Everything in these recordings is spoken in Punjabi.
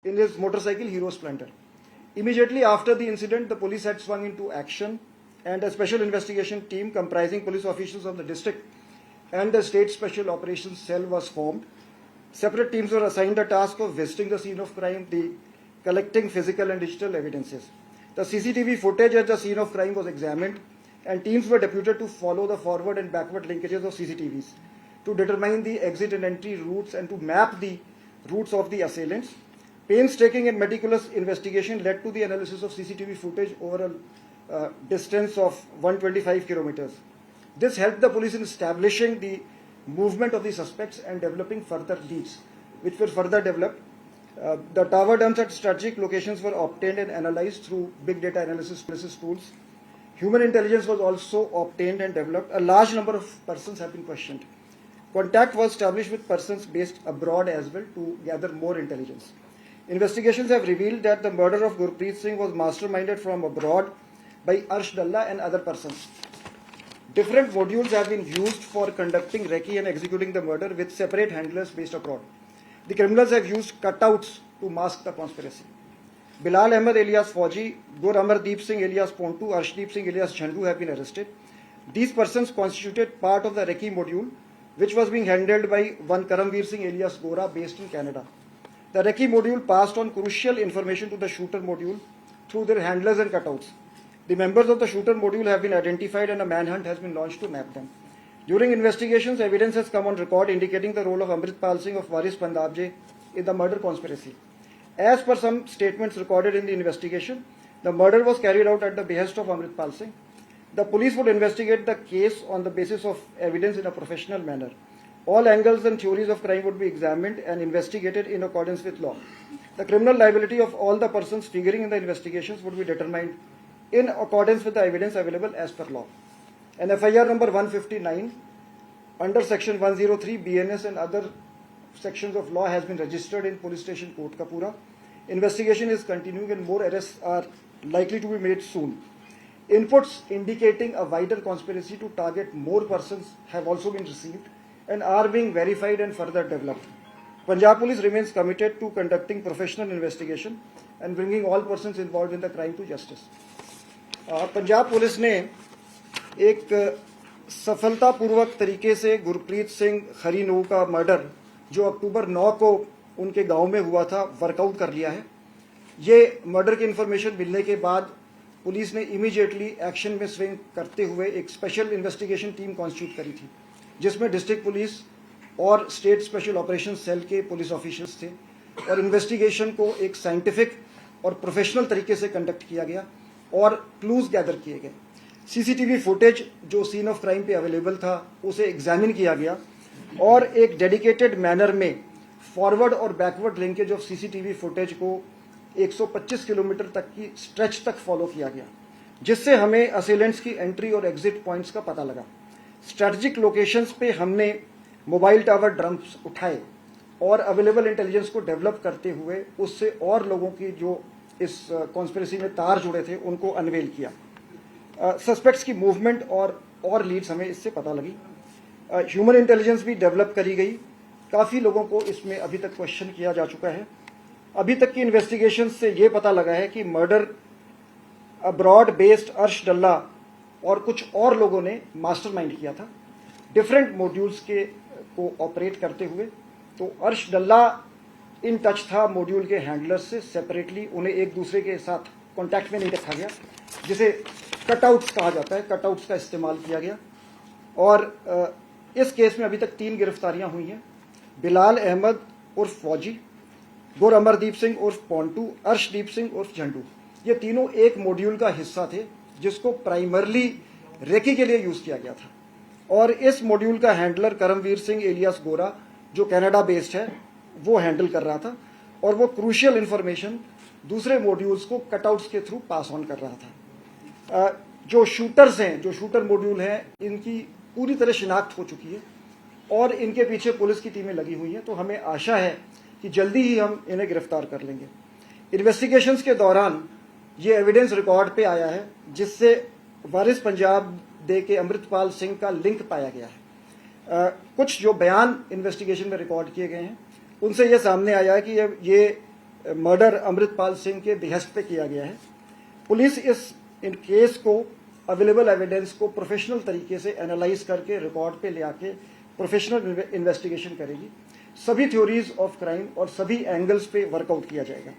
in his motorcycle Hero Splendor. Immediately after the incident, the police had swung into action, and a special investigation team comprising police officials of the district and the state special operations cell was formed. Separate teams were assigned the task of visiting the scene of crime, collecting physical and digital evidences. The CCTV footage at the scene of crime was examined, and teams were deputed to follow the forward and backward linkages of CCTVs to determine the exit and entry routes and to map the routes of the assailants. Painstaking and meticulous investigation led to the analysis of CCTV footage over a distance of 125 kilometers. This helped the police in establishing the movement of the suspects and developing further leads, which were further developed. The tower dumps at strategic locations were obtained and analyzed through big data analysis tools. Human intelligence was also obtained and developed. A large number of persons have been questioned. Contact was established with persons based abroad as well to gather more intelligence. Investigations have revealed that the murder of Gurpreet Singh was masterminded from abroad by Arsh Dalla and other persons. Different modules have been used for conducting recce and executing the murder with separate handlers based abroad. The criminals have used cutouts to mask the conspiracy. Bilal Ahmed alias Fauji, Gur Amardeep Singh alias Pontu, Arshdeep Singh alias Jhandu have been arrested. These persons constituted part of the recce module, which was being handled by one Karamveer Singh alias Gora based in Canada. The recce module passed on crucial information to the shooter module through their handlers and cutouts. The members of the shooter module have been identified and a manhunt has been launched to map them. During investigations, evidence has come on record indicating the role of Amritpal Singh of Waris Pandabje in the murder conspiracy. As per some statements recorded in the investigation, the murder was carried out at the behest of Amritpal Singh. The police would investigate the case on the basis of evidence in a professional manner. All angles and theories of crime would be examined and investigated in accordance with law. The criminal liability of all the persons figuring in the investigations would be determined in accordance with the evidence available as per law. An FIR number 159 under section 103 BNS and other sections of law has been registered in police station Kotkapura. Investigation is continuing and more arrests are likely to be made soon. Inputs indicating a wider conspiracy to target more persons have also been received and are being verified and further developed. Punjab Police remains committed to conducting professional investigation and bringing all persons involved in the crime to justice. Punjab police ने एक सफलतापूर्वक तरीके से गुरप्रीत सिंह खरीनू का मर्डर जो अक्टूबर 9 को उनके गांव में हुआ था वर्कआउट कर लिया है। ये मर्डर की इन्फॉर्मेशन मिलने के बाद पुलिस ने इमीडिएटली एक्शन में स्विंग करते हुए एक स्पेशल इन्वेस्टिगेशन टीम कॉन्स्टिट्यूट करी थी, जिसमें डिस्ट्रिक्ट पुलिस और स्टेट स्पेशल ऑपरेशन सेल के पुलिस ऑफिसर्स थे और इन्वेस्टिगेशन को एक साइंटिफिक और प्रोफेशनल तरीके से कंडक्ट किया गया और क्लूज गैदर किए गए। सीसीटीवी फुटेज जो सीन ऑफ क्राइम पे अवेलेबल था उसे एग्जामिन किया गया और एक डेडिकेटेड मैनर में फॉरवर्ड और backward linkage of CCTV footage को 125 किलोमीटर तक की स्ट्रेच तक फॉलो किया गया, जिससे हमें असेलेंट्स की एंट्री और एग्जिट पॉइंट्स का पता लगा। स्ट्रेटेजिक लोकेशंस पे हमने मोबाइल टावर ड्रम्स उठाए और अवेलेबल इंटेलिजेंस को डेवलप करते हुए उससे और लोगों की जो इस कॉन्स्पिरेसी में तार जुड़े थे उनको अनवेल किया। सस्पेक्ट्स की मूवमेंट और लीड्स हमें इससे पता लगी। ह्यूमन इंटेलिजेंस भी डेवलप करी गई। काफ़ी लोगों को इसमें अभी तक क्वेश्चन किया जा चुका है। अभी तक की इन्वेस्टिगेशन से ये पता लगा है कि मर्डर अब्रॉड बेस्ड अर्श डल्ला और कुछ और लोगों ने मास्टरमाइंड किया था डिफरेंट मॉड्यूल्स के को ऑपरेट करते हुए। तो अर्श डल्ला इन टच था मॉड्यूल के हैंडलर्स से सेपरेटली, उन्हें एक दूसरे के साथ कांटेक्ट में नहीं रखा गया, जिसे कटआउट्स कहा जाता है। कटआउट्स का इस्तेमाल किया गया और इस केस में अभी तक 3 गिरफ्तारियां हुई हैं। बिलाल अहमद उर्फ फौजी, गुर अमरदीप सिंह उर्फ पोंटू, अर्शदीप सिंह उर्फ झंडू, ये तीनों एक मॉड्यूल का हिस्सा थे जिसको प्राइमरली रेकी के लिए यूज किया गया था। और इस मॉड्यूल का हैंडलर करमवीर सिंह एलियास गोरा जो कनाडा बेस्ड है वो हैंडल कर रहा था और वो क्रूशियल इंफॉर्मेशन दूसरे मॉड्यूल्स को कटआउट्स के थ्रू पास ऑन कर रहा था। जो शूटर्स हैं, जो शूटर मॉड्यूल हैं, इनकी पूरी तरह शिनाख्त हो चुकी है और इनके पीछे पुलिस की टीमें लगी हुई हैं। तो हमें आशा है कि जल्दी ही हम इन्हें गिरफ्तार कर लेंगे। इन्वेस्टिगेशंस के दौरान ये एविडेंस रिकॉर्ड पे आया है जिससे वारिस पंजाब दे के अमृतपाल सिंह का लिंक पाया गया है। कुछ जो बयान इन्वेस्टिगेशन में रिकॉर्ड किए गए हैं उनसे ये सामने आया है कि ये मर्डर अमृतपाल सिंह के behest पे किया गया है। पुलिस इस इन केस को अवेलेबल एविडेंस को प्रोफेशनल तरीके से एनालाइज करके रिकॉर्ड पे ले आके प्रोफेशनल इन्वेस्टिगेशन करेगी। सभी थ्योरीज ऑफ क्राइम और सभी एंगल्स पे वर्कआउट किया जाएगा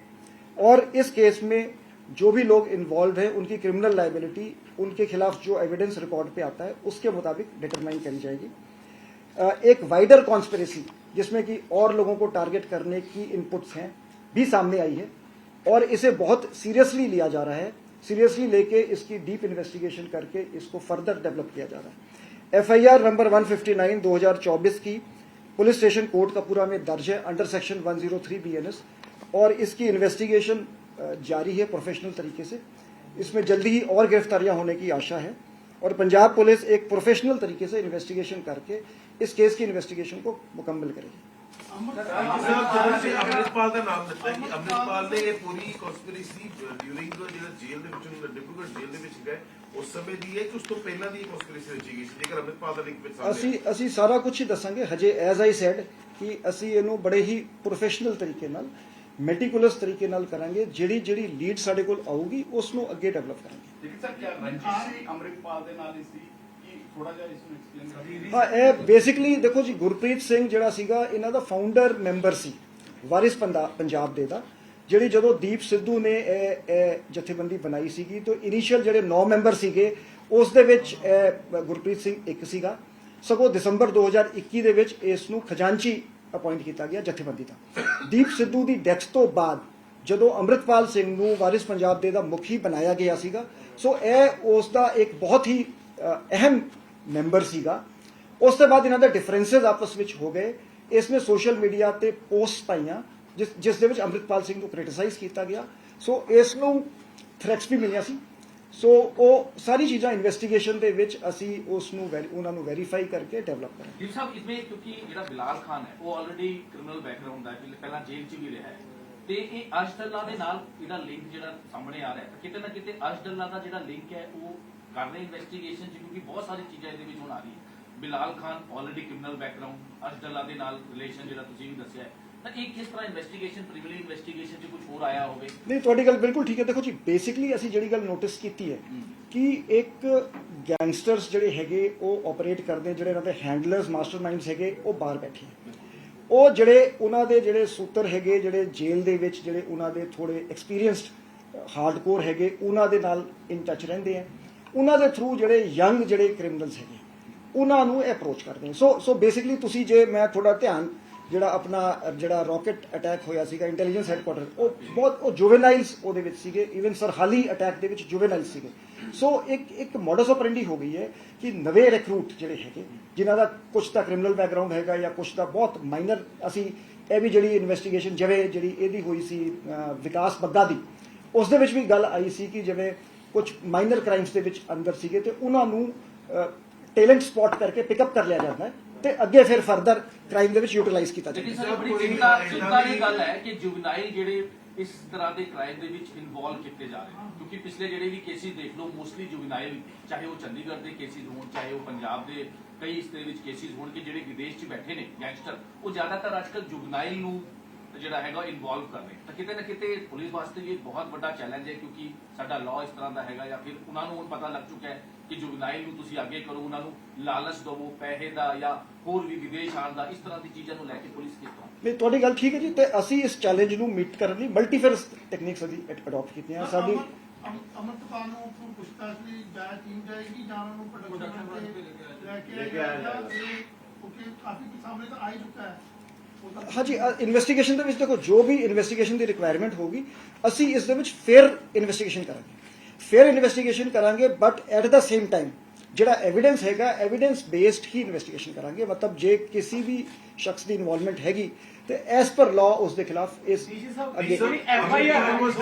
और इस केस में जो भी लोग इन्वॉल्व हैं उनकी क्रिमिनल लाइबिलिटी, उनके खिलाफ जो एविडेंस रिकॉर्ड पे आता है उसके मुताबिक डिटरमाइन करी जाएगी। एक वाइडर कॉन्स्पिरेसी जिसमें कि और लोगों को टारगेट करने की इनपुट्स हैं भी सामने आई है और इसे बहुत सीरियसली लिया जा रहा है। सीरियसली लेके इसकी डीप इन्वेस्टिगेशन करके इसको फर्दर डेवलप किया जा रहा है। एफआईआर नंबर 159 2024 की पुलिस स्टेशन कोटकपूरा में दर्ज है अंडर सेक्शन 103 BNS और इसकी इन्वेस्टिगेशन जारी है प्रोफेशनल तरीके से। इसमें जल्दी ही और गिरफ्तारियां होने की आशा है और पंजाब पुलिस एक प्रोफेशनल तरीके से इन्वेस्टिगेशन करके इस केस की इन्वेस्टिगेशन को मुकम्मल करेगी। अमृतपाल का नाम ਦਿੱਤਾ ਕਿ ਅਮਰਿਤਪਾਲ ਨੇ ਇਹ ਪੂਰੀ ਕਨਸਪੀਰੇਸੀ ਡਿਊਰਿੰਗ ਜਿਹੜਾ ਜੇਲ੍ਹ ਦੇ ਵਿੱਚੋਂ ਡਿਬਰੂਗੜ੍ਹ ਜੇਲ੍ਹ ਦੇ ਵਿੱਚ ਗਏ ਉਸ ਸਮੇਂ ਦੀ ਹੈ ਕਿ ਉਸ ਤੋਂ ਪਹਿਲਾਂ ਦੀ ਕਨਸਪੀਰੇਸੀ ਰਚੀ ਗਈ ਸੀ ਜੇਕਰ ਅਮਰਿਤਪਾਲ ਦਾ ਲਿੰਕ ਵਿੱਚ ਸਾਹਮਣੇ ਅਸੀਂ ਸਾਰਾ ਕੁਝ ਹੀ ਦੱਸਾਂਗੇ। ਹਜੇ ਐਜ਼ ਆਈ ਸੈਡ ਕਿ ਅਸੀਂ ਇਹਨੂੰ ਬੜੇ ਹੀ ਪ੍ਰੋਫੈਸ਼ਨਲ ਤਰੀਕੇ ਨਾਲ ਮੈਟੀਕੂਲਸ ਤਰੀਕੇ ਨਾਲ ਕਰਾਂਗੇ। ਜਿਹੜੀ ਲੀਡ ਸਾਡੇ ਕੋਲ ਆਊਗੀ ਉਸ ਨੂੰ ਅੱਗੇ ਡਿਵੈਲਪ ਕਰਾਂਗੇ। ਲੇਕਿਨ ਸਰ ਕੀ ਰੰਜਿਸ਼ ਅਮਰਿਤਪਾਲ ਦੇ ਨਾਲ ਸੀ ਕਿ ਥੋੜਾ ਜਿਹਾ ਇਸ ਨੂੰ ਐਕਸਪਲੇਨ ਕਰੀਏ। ਹਾਂ, ਇਹ ਬੇਸਿਕਲੀ ਦੇਖੋ ਜੀ, ਗੁਰਪ੍ਰੀਤ ਸਿੰਘ ਜਿਹੜਾ ਸੀਗਾ ਇਹਨਾਂ ਦਾ ਫਾਊਂਡਰ ਮੈਂਬਰ ਸੀ ਵਾਰਿਸ ਪੰਜਾਬ ਦੇ ਦਾ। ਜਿਹੜੀ ਜਦੋਂ ਦੀਪ ਸਿੱਧੂ ਨੇ ਇਹ ਜਥੇਬੰਦੀ ਬਣਾਈ ਸੀਗੀ ਤਾਂ ਇਨੀਸ਼ੀਅਲ ਜਿਹੜੇ 9 ਮੈਂਬਰ ਸੀਗੇ ਉਸ ਦੇ ਵਿੱਚ ਗੁਰਪ੍ਰੀਤ ਸਿੰਘ ਇੱਕ ਸੀਗਾ। ਸਗੋਂ ਦਸੰਬਰ 2021 ਦੇ ਵਿੱਚ ਇਸ ਨੂੰ ਖਜ਼ਾਨਚੀ ਅਪਾਇੰਟ ਕੀਤਾ ਗਿਆ ਜਥੇਬੰਦੀ ਦਾ। ਦੀਪ ਸਿੱਧੂ ਦੀ ਡੈਥ ਤੋਂ ਬਾਅਦ ਜਦੋਂ ਅੰਮ੍ਰਿਤਪਾਲ ਸਿੰਘ ਨੂੰ ਵਾਰਿਸ ਪੰਜਾਬ ਦੇ ਦਾ ਮੁਖੀ ਬਣਾਇਆ ਗਿਆ ਸੀਗਾ, ਸੋ ਇਹ ਉਸ ਦਾ ਇੱਕ ਬਹੁਤ ਹੀ ਅਹਿਮ ਮੈਂਬਰ ਸੀਗਾ। ਉਸ ਤੋਂ ਬਾਅਦ ਇਹਨਾਂ ਦੇ ਡਿਫਰੈਂਸਸ ਆਪਸ ਵਿੱਚ ਹੋ ਗਏ। ਇਸ ਨੇ ਸੋਸ਼ਲ ਮੀਡੀਆ ਤੇ ਪੋਸਟ ਪਾਈਆਂ ਜਿਸ ਦੇ ਵਿੱਚ ਅੰਮ੍ਰਿਤਪਾਲ ਸਿੰਘ ਨੂੰ ਕ੍ਰਿਟਿਸਾਈਜ਼ ਕੀਤਾ ਗਿਆ। ਸੋ ਇਸ ਨੂੰ ਥ੍ਰੈਟਸ ਵੀ ਮਿਲੀਆਂ ਸੀ। ਸੋ ਉਹ ਸਾਰੀ ਚੀਜ਼ਾਂ ਇਨਵੈਸਟੀਗੇਸ਼ਨ ਦੇ ਵਿੱਚ ਅਸੀਂ ਉਸ ਨੂੰ ਉਹਨਾਂ ਨੂੰ ਵੈਰੀਫਾਈ ਕਰਕੇ ਡਿਵੈਲਪ ਕਰਾਂਗੇ। ਜੀ ਸਾਹਿਬ, इसमें क्योंकि ਜਿਹੜਾ ਬਿਲਾਲ ਖਾਨ ਹੈ ਉਹ ਆਲਰੇਡੀ ਕ੍ਰਿਮੀਨਲ ਬੈਕਗ੍ਰਾਉਂਡ ਦਾ ਹੈ, ਪਹਿਲਾਂ ਜੇਲ੍ਹ 'ਚ ਵੀ ਰਿਹਾ ਹੈ ਤੇ ਇਹ ਅਸ਼ਦੁੱਲਾ ਦੇ ਨਾਲ ਇਹਦਾ ਲਿੰਕ ਜਿਹੜਾ ਸਾਹਮਣੇ ਆ ਰਿਹਾ ਹੈ, ਕਿਤੇ ਨਾ ਕਿਤੇ ਅਸ਼ਦੁੱਲਾ ਦਾ ਜਿਹੜਾ ਲਿੰਕ ਹੈ ਉਹ ਕਰ ਰਹੇ ਇਨਵੈਸਟੀਗੇਸ਼ਨ 'ਚ, ਕਿਉਂਕਿ ਬਹੁਤ ਸਾਰੀ ਚੀਜ਼ਾਂ ਇਹਦੇ ਵਿੱਚ ਹੁਣ ਆ ਰਹੀ ਹੈ। Bilal Khan already criminal background, Ashdullah ਦੇ ਨਾਲ ਰਿਲੇਸ਼ਨ ਜਿਹੜਾ ਤੁਸੀਂ ਵੀ ਦੱਸਿਆ ਹੈ, ਤਾਂ ਇਹ ਕਿਸ ਤਰ੍ਹਾਂ ਇਨਵੈਸਟੀਗੇਸ਼ਨ ਪ੍ਰੀਲਿਮਿਨਰੀ ਇਨਵੈਸਟੀਗੇਸ਼ਨ 'ਚ ਕੁਝ ਹੋਰ ਆਇਆ ਹੋਵੇ? ਨਹੀਂ, ਤੁਹਾਡੀ ਗੱਲ ਬਿਲਕੁਲ ਠੀਕ ਹੈ। ਦੇਖੋ ਜੀ, ਬੇਸਿਕਲੀ ਅਸੀਂ ਜਿਹੜੀ ਗੱਲ ਨੋਟਿਸ ਕੀਤੀ ਹੈ ਕਿ ਇੱਕ ਗੈਂਗਸਟਰਸ ਜਿਹੜੇ ਹੈਗੇ ਉਹ ਆਪਰੇਟ ਕਰਦੇ, ਜਿਹੜੇ ਇਹਨਾਂ ਦੇ ਹੈਂਡਲਰਸ ਮਾਸਟਰਮਾਈਂਡਸ ਹੈਗੇ ਉਹ ਬਾਹਰ ਬੈਠੇ ਹੈ। ਉਹ ਜਿਹੜੇ ਉਹਨਾਂ ਦੇ ਜਿਹੜੇ ਸੂਤਰ ਹੈਗੇ, ਜਿਹੜੇ ਜੇਲ੍ਹ ਦੇ ਵਿੱਚ ਜਿਹੜੇ ਉਹਨਾਂ ਦੇ ਥੋੜੇ ਐਕਸਪੀਰੀਅੰਸਡ ਹਾਰਡਕੋਰ ਹੈਗੇ, ਉਹਨਾਂ ਦੇ ਨਾਲ ਇਨ ਟੱਚ ਰਹਿੰਦੇ ਆ। ਉਹਨਾਂ ਦੇ ਥਰੂ ਜਿਹੜੇ ਯੰਗ ਜਿਹੜੇ ਕ੍ਰਿਮੀਨਲਸ ਹੈਗੇ ਉਹਨਾਂ ਨੂੰ ਅਪਰੋਚ ਕਰਦੇ ਆ। ਸੋ ਬੇਸਿਕਲੀ ਤੁਸੀਂ ਜੇ ਮੈਂ ਥੋੜਾ ਧਿਆਨ ਜਿਹੜਾ ਆਪਣਾ ਜਿਹੜਾ ਰੌਕਟ ਅਟੈਕ ਹੋਇਆ ਸੀਗਾ ਇੰਟੈਲੀਜੈਂਸ ਹੈਡਕੁਆਟਰ, ਉਹ ਜੁਵੇਨਾਈਲਸ ਉਹਦੇ ਵਿੱਚ ਸੀਗੇ। ਈਵਨ ਸਰਹਾਲੀ ਅਟੈਕ ਦੇ ਵਿੱਚ ਜੁਵੇਨਾਈਲਸ ਸੀਗੇ। ਸੋ ਇੱਕ ਮੋਡਸ ਆਪਰੈਂਡੀ ਹੋ ਗਈ ਹੈ ਕਿ ਨਵੇਂ ਰਿਕਰੂਟ ਜਿਹੜੇ ਹੈਗੇ ਜਿਨ੍ਹਾਂ ਦਾ ਕੁਝ ਤਾਂ ਕ੍ਰਿਮੀਨਲ ਬੈਕਗ੍ਰਾਉਂਡ ਹੈਗਾ ਜਾਂ ਕੁਝ ਦਾ ਬਹੁਤ ਮਾਈਨਰ, ਅਸੀਂ ਇਹ ਵੀ ਜਿਹੜੀ ਇਨਵੈਸਟੀਗੇਸ਼ਨ ਜਿਵੇਂ ਜਿਹੜੀ ਇਹਦੀ ਹੋਈ ਸੀ ਵਿਕਾਸ ਬੱਗਾ ਦੀ, ਉਸ ਦੇ ਵਿੱਚ ਵੀ ਗੱਲ ਆਈ ਸੀ ਕਿ ਜਿਵੇਂ ਕੁਝ ਮਾਈਨਰ ਕ੍ਰਾਈਮਸ ਦੇ ਵਿੱਚ ਅੰਦਰ ਸੀਗੇ ਤੇ ਉਹਨਾਂ ਨੂੰ ਟੈਲੈਂਟ ਸਪੌਟ ਕਰਕੇ ਪਿਕਅਪ ਕਰ ਲਿਆ ਜਾਂਦਾ ਹੈ ਤੇ ਅੱਗੇ ਫਿਰ ਫਰਦਰ ਕ੍ਰਾਈਮ ਦੇ ਵਿੱਚ ਯੂਟਿਲਾਈਜ਼ ਕੀਤਾ ਜਾਂਦਾ ਹੈ। ਲੇਕਿਨ ਸਰ ਬੜੀ ਚਿੰਤਾ ਦੀ ਗੱਲ ਹੈ ਕਿ ਜੁਵਨਾਈਲ ਜਿਹੜੇ ਇਸ ਤਰ੍ਹਾਂ ਦੇ ਕ੍ਰਾਈਮ ਦੇ ਵਿੱਚ ਇਨਵੋਲਵ ਕੀਤੇ ਜਾ ਰਹੇ ਹਨ, ਕਿਉਂਕਿ ਪਿਛਲੇ ਜਿਹੜੇ ਵੀ ਕੇਸਿਸ ਦੇਖ ਲਓ, ਮੋਸਟਲੀ ਜੁਵਨਾਈਲ, ਚਾਹੇ ਉਹ ਚੰਡੀਗੜ੍ਹ ਦੇ ਕੇਸਿਸ ਹੋਣ, ਚਾਹੇ ਉਹ ਪੰਜਾਬ ਦੇ ਕਈ ਇਸ ਦੇ ਵਿੱਚ ਕੇਸਿਸ ਹੋਣ ਕਿ ਜਿਹੜੇ ਵਿਦੇਸ਼ 'ਚ ਬੈਠੇ ਨੇ ਗੈਂਗਸਟਰ, ਉਹ ਜ਼ਿਆਦਾਤਰ ਅੱਜ ਕੱਲ੍ਹ ਜੁਵਨਾਈਲ ਨੂੰ ਜਿਹੜਾ ਹੈਗਾ ਇਨਵੋਲਵ ਕਰ ਰਹੇ। ਤਾਂ ਕਿਤੇ ਨਾ ਕਿਤੇ ਪੁਲਿਸ ਵਾਸਤੇ ਇਹ ਬਹੁਤ ਵੱਡਾ ਚੈਲੰਜ ਹੈ, ਕਿਉਂਕਿ ਸਾਡਾ ਲਾਅ ਇਸ ਤਰ੍ਹਾਂ ਦਾ ਹੈਗਾ, ਜਾਂ ਫਿਰ ਉਹਨਾਂ ਨੂੰ ਹੁਣ ਪਤਾ ਲੱਗ ਚੁੱਕਾ ਹੈ ਕਿ ਜੁਵਨਾਈਲ ਨੂੰ ਤੁਸੀਂ ਅੱਗੇ ਕਰੋ, ਉਹਨਾਂ ਨੂੰ ਲਾਲਚ ਦਵੋ ਪੈਸੇ ਦਾ ਜਾਂ ਹੋਰ ਵੀ ਵਿਦੇਸ਼ ਆਉਣ ਦਾ, ਇਸ ਤਰ੍ਹਾਂ ਦੀ ਚੀਜ਼ਾਂ ਨੂੰ ਲੈ ਕੇ ਪੁਲਿਸ ਕਿਸ ਤਰ੍ਹਾਂ? ਨਹੀਂ, ਤੁਹਾਡੀ ਗੱਲ ਠੀਕ ਹੈ ਜੀ, ਤੇ ਅਸੀਂ ਇਸ ਚੈਲੰਜ ਨੂੰ ਮੀਟ ਕਰਨ ਲਈ ਮਲਟੀਫੇਸ ਟੈਕਨੀਕਸ ਅਸੀਂ ਅਡਾਪਟ ਕੀਤੀਆਂ। ਸਾਡੀ ਅਮਰਤਪਾਲ ਨੂੰ ਪੁੱਛਤਾਛ ਲਈ ਟੀਮ ਜਾਏਗੀ ਜਾਂ ਉਹਨਾਂ ਨੂੰ ਪ੍ਰੋਡਕਸ਼ਨ ਤੇ ਲੈ ਕੇ ਆਇਆ ਕਿਉਂਕਿ ਕਾਫੀ ਸਾਹਮਣੇ ਤਾਂ ਆ ਹੀ ਚੁੱਕਾ ਹੈ। ਹਾਂਜੀ, ਇਨਵੈਸਟੀਗੇਸ਼ਨ ਦੇ ਵਿੱਚ ਦੇਖੋ ਜੋ ਵੀ ਇਨਵੈਸਟੀਗੇਸ਼ਨ ਦੀ ਰਿਕੁਆਇਰਮੈਂਟ ਹੋਗੀ ਅਸੀਂ ਇਸ ਦੇ ਵਿੱਚ ਫੇਅਰ ਇਨਵੈਸਟੀਗੇਸ਼ਨ ਕਰਾਂਗੇ, ਫੇਅਰ ਇਨਵੈਸਟੀਗੇਸ਼ਨ ਕਰਾਂਗੇ, but at the same time ਜਿਹੜਾ ਐਵੀਡੈਂਸ ਹੈਗਾ ਐਵੀਡੈਂਸ ਬੇਸਡ ਹੀ ਇਨਵੈਸਟੀਗੇਸ਼ਨ ਕਰਾਂਗੇ। ਮਤਲਬ ਜੇ ਕਿਸੇ ਵੀ ਸ਼ਖਸ ਦੀ ਇਨਵੋਲਵਮੈਂਟ ਹੈਗੀ ਤੇ ਐਸ ਪਰ ਲਾਅ ਉਸ ਦੇ ਖਿਲਾਫ ਇਸ ਅੱਗੇ ਐਫਆਈਆਰ ਉਸ ਦੀ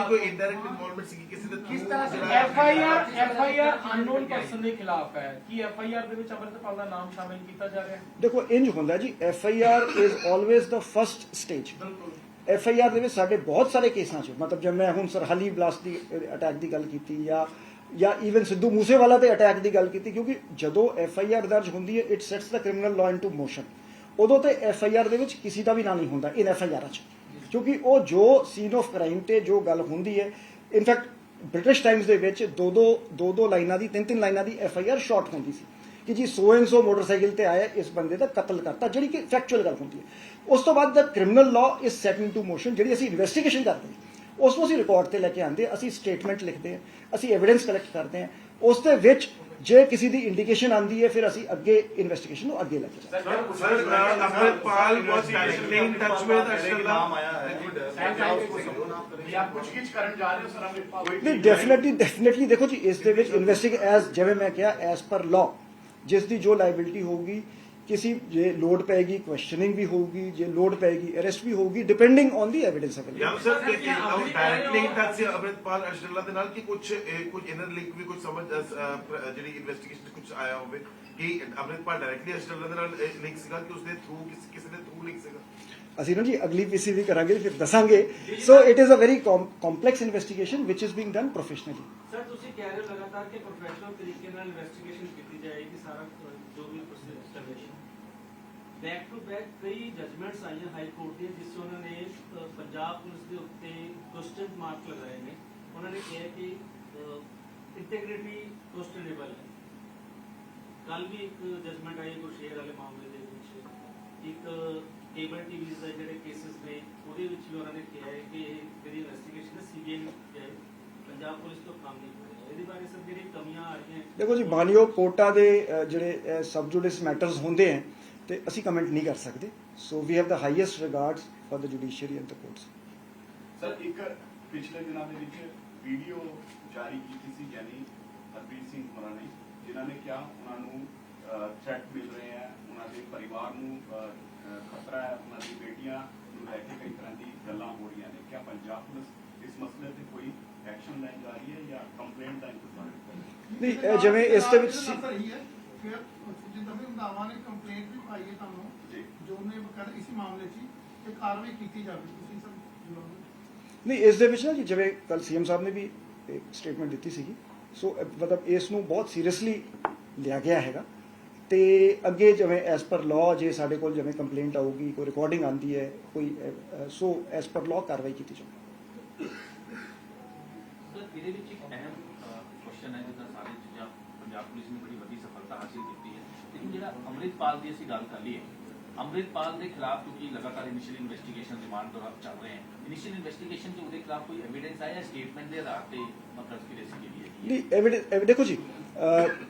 ਕੋਈ ਇਨਡਾਇਰੈਕਟ ਇਨਵੋਲਵਮੈਂਟ ਸੀ ਕਿਸੇ ਦੇ ਕਿਸ ਤਰ੍ਹਾਂ ਸੇ ਐਫਆਈਆਰ ਅਨਨੋਨ ਪਰਸਨ ਦੇ ਖਿਲਾਫ ਹੈ ਕਿ ਐਫਆਈਆਰ ਦੇ ਵਿੱਚ ਅਮਰਤਪਾਲ ਦਾ ਨਾਮ ਸ਼ਾਮਿਲ ਕੀਤਾ ਜਾ ਰਿਹਾ ਹੈ? ਦੇਖੋ ਇੰਜ ਹੁੰਦਾ ਜੀ, FIR is always the first stage. FIR ਦੇ ਵਿੱਚ ਸਾਡੇ ਬਹੁਤ ਸਾਰੇ ਕੇਸਾਂ 'ਚ, ਮਤਲਬ ਜੇ ਮੈਂ ਹੁਣ ਸਰਹਾਲੀ ਬਲਾਸਟ ਦੀ ਅਟੈਕ ਦੀ ਗੱਲ ਕੀਤੀ ਜਾਂ ਈਵਨ ਸਿੱਧੂ ਮੂਸੇਵਾਲਾ ਦੇ ਅਟੈਕ ਦੀ ਗੱਲ ਕੀਤੀ, ਕਿਉਂਕਿ ਜਦੋਂ ਐਫਆਈਆਰ ਦਰਜ ਹੁੰਦੀ ਹੈ it sets the criminal law into motion. ਉਦੋਂ ਤੇ FIR ਦੇ ਵਿੱਚ ਕਿਸੇ ਦਾ ਵੀ ਨਾਂ ਨਹੀਂ ਹੁੰਦਾ ਇਨ FIR 'ਚ, ਕਿਉਂਕਿ ਉਹ ਜੋ ਸੀਨ ਆਫ ਕ੍ਰਾਈਮ ਤੇ ਜੋ ਗੱਲ ਹੁੰਦੀ ਹੈ, ਇਨਫੈਕਟ ਬ੍ਰਿਟਿਸ਼ ਟਾਈਮਸ ਦੇ ਵਿੱਚ ਦੋ ਲਾਈਨਾਂ ਦੀ 3 ਲਾਈਨਾਂ ਦੀ FIR ਸ਼ਾਰਟ ਹੁੰਦੀ ਸੀ ਕਿ ਜੀ ਸੋ ਐਂਡ ਸੋ ਮੋਟਰਸਾਈਕਲ ਤੇ ਆਇਆ, ਇਸ ਬੰਦੇ ਦਾ ਕਤਲ ਕਰਤਾ, ਜਿਹੜੀ ਕਿ ਫੈਕਚੁਅਲ ਗੱਲ ਹੁੰਦੀ ਹੈ। ਉਸ ਤੋਂ ਬਾਅਦ ਦਾ criminal law is set into motion, ਜਿਹੜੀ ਅਸੀਂ ਇਨਵੈਸਟੀਗੇਸ਼ਨ ਕਰਦੇ ਹਾਂ ਉਸ ਨੂੰ ਅਸੀਂ ਰਿਕਾਰਡ ਤੇ ਲੈ ਕੇ ਆਉਂਦੇ ਹਾਂ, ਅਸੀਂ ਸਟੇਟਮੈਂਟ ਲਿਖਦੇ ਹਾਂ, ਅਸੀਂ ਐਵੀਡੈਂਸ ਕਲੈਕਟ ਕਰਦੇ ਹਾਂ, ਉਸ ਦੇ ਵਿੱਚ ਜੇ ਕਿਸੇ ਦੀ ਇੰਡੀਕੇਸ਼ਨ ਆਉਂਦੀ ਹੈ ਫਿਰ ਅਸੀਂ ਅੱਗੇ ਇਨਵੈਸਟੀਗੇਸ਼ਨ ਨੂੰ ਅੱਗੇ ਲੈ ਕੇ ਜਾਂਦੇ ਹਾਂ। Sir Amritpal was directly in touch with Ashdallah. आप पूछगिछ करने जा रहे हो सर अमृतपाल? ਨਹੀਂ ਡੈਫੀਨੇਟਲੀ ਦੇਖੋ ਜੀ, ਇਸ ਦੇ ਵਿੱਚ ਇਨਵੈਸਟੀਗੇਟ ਐਜ਼ ਜਿਵੇਂ ਮੈਂ ਕਿਹਾ ਐਜ਼ ਪਰ ਲਾਅ ਜਿਸ ਦੀ ਜੋ ਲਾਇਬਿਲਿਟੀ ਹੋਊਗੀ, किसी जे लोड पेगी क्वेश्चनिंग भी होगी, जे लोड पेगी अरेस्ट भी होगी, depending on the evidence available. ਯਾਰ ਸਰ ਕਿ ਡਾਇਰੈਕਟਲੀ ਇਨ ਟੱਚ ਸੀ ਅਮਰਿਤਪਾਲ ਅਸ਼ਰਲਾ ਦੇ ਨਾਲ ਕਿ ਕੁਝ ਇਨਰ ਲਿੰਕ ਵੀ ਕੁਝ ਸਮਝ ਜਿਹੜੀ ਇਨਵੈਸਟੀਗੇਸ਼ਨ ਕੁਝ ਆਇਆ ਹੋਵੇ ਕਿ ਅਮਰਿਤਪਾਲ ਡਾਇਰੈਕਟਲੀ ਅਸ਼ਰਲਾ ਦੇ ਨਾਲ ਲਿੰਕ ਸੀਗਾ ਕਿ ਉਸਦੇ ਥਰੂ ਕਿਸੇ ਦੇ ਥਰੂ ਲਿੰਕ ਸੀਗਾ। ਅਸੀਂ ਨਾ ਜੀ ਅਗਲੀ ਪੀਸੀ ਵੀ ਕਰਾਂਗੇ ਫਿਰ ਦੱਸਾਂਗੇ। So it is a very complex investigation which is being done professionally. Sir ਤੁਸੀਂ ਕਹਿ ਰਹੇ ਹੋ ਲਗਾਤਾਰ ਕਿ ਪ੍ਰੋਫੈਸ਼ਨਲ ਤਰੀਕੇ ਨਾਲ ਇਨਵੈਸਟੀਗੇਸ਼ਨ ਕੀਤੀ ਜਾਏਗੀ, ਸਾਰਾ ਜੋ ਵੀ ਪ੍ਰੋਸੈਸ ਬੈਕ ਟੂ ਬੈਕ ਕਈ ਜਜਮੈਂਟਸ ਆਈਆਂ ਹਾਈ ਕੋਰਟ ਦੀਆਂ ਜਿਸ ਉਹਨਾਂ ਨੇ ਪੰਜਾਬ ਪੁਲਿਸ ਦੇ ਉੱਤੇ ਕੁਐਸਚਨ ਮਾਰਕ ਲਗਾਏ ਨੇ। ਉਹਨਾਂ ਨੇ ਕਿਹਾ ਕਿ ਇੰਟੈਗ੍ਰਿਟੀ ਕੁਐਸਚਨੇਬਲ ਹੈ। ਕੱਲ ਵੀ ਇੱਕ ਜਜਮੈਂਟ ਆਈ ਗੁਰਸ਼ੇਰ ਵਾਲੇ ਮਾਮਲੇ ਦੇ ਵਿੱਚ, ਇੱਕ ਕੇਬਲ ਟੀਵੀਜ਼ ਦੇ ਜਿਹੜੇ ਕੇਸਿਸ ਨੇ ਉਹਦੇ ਵਿੱਚ ਵੀ ਉਹਨਾਂ ਨੇ ਕਿਹਾ ਹੈ ਕਿ ਇਹ ਜਿਹੜੀ ਇਨਵੈਸਟੀਗੇਸ਼ਨ ਹੈ CBI ਨੂੰ ਪੰਜਾਬ ਪੁਲਿਸ ਤੋਂ ਕੰਮ ਨਹੀਂ ਹੋ ਰਿਹਾ। ਇਹਦੇ ਬਾਰੇ ਸਰ ਜਿਹੜੀ ਕਮੀਆਂ ਆ ਰਹੀਆਂ ਦੇਖੋ ਜੀ, ਮਾਨਯੋਗ ਕੋਰਟਾਂ ਦੇ ਜਿਹੜੇ ਸਬ ਜੁਡਿਸ ਮੈਟਰਸ ਹੁੰਦੇ ਹੈ ਤੇ ਅਸੀਂ ਕਮੈਂਟ ਨਹੀਂ ਕਰ ਸਕਦੇ। So we have the highest regards for the judiciary and the courts. Sir ਇੱਕ ਪਿਛਲੇ ਦਿਨਾਂ ਦੇ ਵਿੱਚ ਵੀਡੀਓ ਜਾਰੀ ਕੀਤੀ ਸੀ ਯਾਨੀ ਹਰਪ੍ਰੀਤ ਸਿੰਘ ਹੋਰਾਂ ਨੇ, ਜਿਨ੍ਹਾਂ ਨੇ ਕਿਹਾ ਉਹਨਾਂ ਨੂੰ ਥ੍ਰੈਟ ਮਿਲ ਰਹੇ ਹੈ, ਉਹਨਾਂ ਦੇ ਪਰਿਵਾਰ ਨੂੰ ਖਤਰਾ ਹੈ, ਉਹਨਾਂ ਦੀ ਬੇਟੀਆਂ ਨੂੰ ਲੈ ਕੇ ਕਈ ਤਰ੍ਹਾਂ ਦੀ ਗੱਲਾਂ ਹੋ ਰਹੀਆਂ ਨੇ। ਕਿਆ ਪੰਜਾਬ ਪੁਲਿਸ ਇਸ ਮਸਲੇ ਤੇ ਕੋਈ ਐਕਸ਼ਨ ਲੈਣ ਜਾ ਰਹੀ ਹੈ ਜਾਂ ਕੰਪਲੇਂਟ ਦਾ ਇੰਤਜ਼ਾਰ ਕਰ ਰਹੀ ਹੈ? ਨਹੀਂ, ਜਿਵੇਂ ਇਸ ਦੇ ਵਿੱਚ ਸਹੀ ਹੈ, ਫਿਰ ਜਿੱਦਾਂ ਵੀ ਰੰਧਾਵਾ ਨੇ ਕੰਪਲੇਂਟ ਵੀ ਪਾਈ ਹੈ ਤੁਹਾਨੂੰ ਜੀ। ਜੋ ਨੇ ਬਕਾਇਦਾ ਇਸੇ ਮਾਮਲੇ 'ਚ ਤੇ ਕਾਰਵਾਈ ਕੀਤੀ ਜਾਵੇ। ਤੁਸੀਂ ਸਰ ਜਵਾਬ ਨਹੀਂ, ਇਸ ਦੇ ਵਿੱਚ ਨਾ ਜੀ ਜਿਵੇਂ ਕੱਲ CM ਸਾਹਿਬ ਨੇ ਵੀ ਇੱਕ ਸਟੇਟਮੈਂਟ ਦਿੱਤੀ ਸੀਗੀ। ਸੋ ਮਤਲਬ ਇਸ ਨੂੰ ਬਹੁਤ ਸੀਰੀਅਸਲੀ ਲਿਆ ਗਿਆ ਹੈਗਾ ਤੇ ਅੱਗੇ ਜਿਵੇਂ ਐਸ ਪਰ ਲਾਅ ਜੇ ਸਾਡੇ ਕੋਲ ਜਿਵੇਂ ਕੰਪਲੇਂਟ ਆਊਗੀ, ਕੋਈ ਰਿਕਾਰਡਿੰਗ ਆਉਂਦੀ ਹੈ ਕੋਈ, ਸੋ ਐਸ ਪਰ ਲਾਅ ਕਾਰਵਾਈ ਕੀਤੀ ਜਾਊਗੀ। ਸਰ ਇਹਦੇ ਵਿੱਚ ਇੱਕ ਅਹਿਮ ਕੁਐਸਚਨ ਹੈ ਜਿੱਦਾਂ ਸਾਰੇ ਚੀਜ਼ਾਂ ਪੰਜਾਬ ਪੁਲਿਸ ਨੇ ਬੜੀ ਵੱਡੀ ਸਫਲਤਾ ਹਾਸਿਲ ਕੀਤੀ ਹੈ, ਲੇਕਿਨ ਜਿਹੜਾ ਅੰਮ੍ਰਿਤਪਾਲ ਦੀ ਅਸੀਂ ਗੱਲ ਕਰ ਲਈਏ, ਅੰਮ੍ਰਿਤਪਾਲ ਦੇ ਖਿਲਾਫ ਕਿਉਂਕਿ ਲਗਾਤਾਰ ਇਨੀਸ਼ੀਅਲ ਇਨਵੈਸਟੀਗੇਸ਼ਨ ਰਿਮਾਂਡ ਦੌਰਾਨ ਚੱਲ ਰਹੇ ਹਨ, ਇਨੀਸ਼ੀਅਲ ਇਨਵੈਸਟੀਗੇਸ਼ਨ 'ਚ ਉਹਦੇ ਖਿਲਾਫ ਕੋਈ ਐਵੀਡੈਂਸ ਆਇਆ ਸਟੇਟਮੈਂਟ ਦੇ ਆਧਾਰ ਤੇ ਕੰਸਪੀਰੇਸੀ ਜਿਹੜੀ ਹੈ? ਨਹੀਂ, ਐਵੀਡੈਂਸ ਦੇਖੋ ਜੀ,